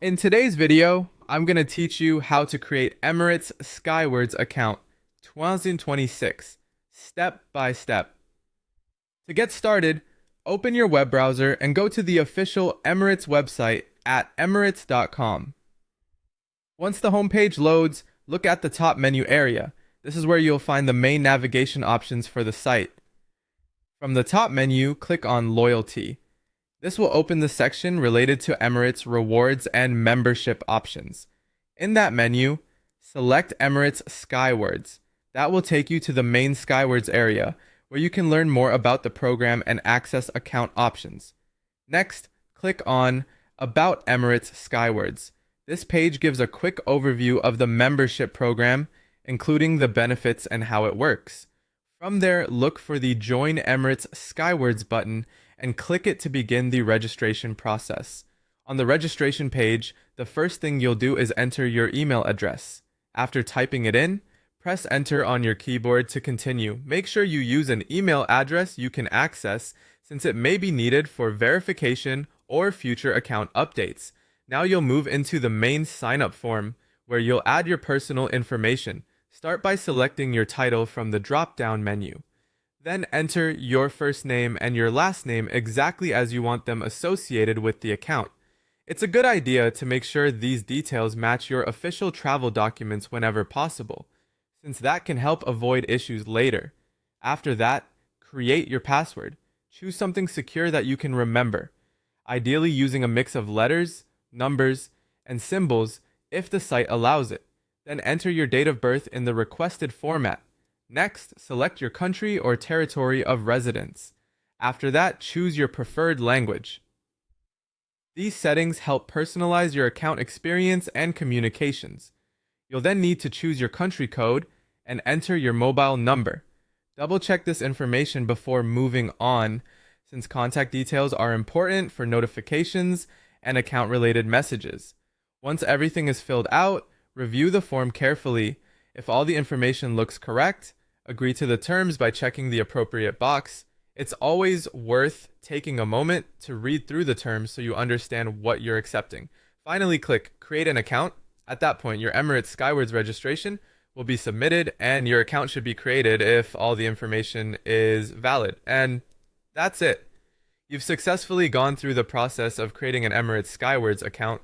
In today's video, I'm going to teach you how to create Emirates Skywards account 2026, step by step. To get started, open your web browser and go to the official Emirates website at emirates.com. Once the homepage loads, look at the top menu area. This is where you'll find the main navigation options for the site. From the top menu, click on Loyalty. This will open the section related to Emirates rewards and membership options. In that menu, select Emirates Skywards. That will take you to the main Skywards area, where you can learn more about the program and access account options. Next, click on About Emirates Skywards. This page gives a quick overview of the membership program, including the benefits and how it works. From there, look for the Join Emirates Skywards button and click it to begin the registration process. On the registration page, the first thing you'll do is enter your email address. After typing it in, press enter on your keyboard to continue. Make sure you use an email address you can access, since it may be needed for verification or future account updates. Now you'll move into the main sign-up form, where you'll add your personal information. Start by selecting your title from the drop-down menu. Then enter your first name and your last name exactly as you want them associated with the account. It's a good idea to make sure these details match your official travel documents whenever possible, since that can help avoid issues later. After that, create your password. Choose something secure that you can remember, ideally using a mix of letters, numbers, and symbols if the site allows it. Then enter your date of birth in the requested format. Next, select your country or territory of residence. After that, choose your preferred language. These settings help personalize your account experience and communications. You'll then need to choose your country code and enter your mobile number. Double check this information before moving on, since contact details are important for notifications and account-related messages. Once everything is filled out, review the form carefully. If all the information looks correct, agree to the terms by checking the appropriate box. It's always worth taking a moment to read through the terms so you understand what you're accepting. Finally, click Create an Account. At that point, your Emirates Skywards registration will be submitted and your account should be created if all the information is valid. And that's it. You've successfully gone through the process of creating an Emirates Skywards account.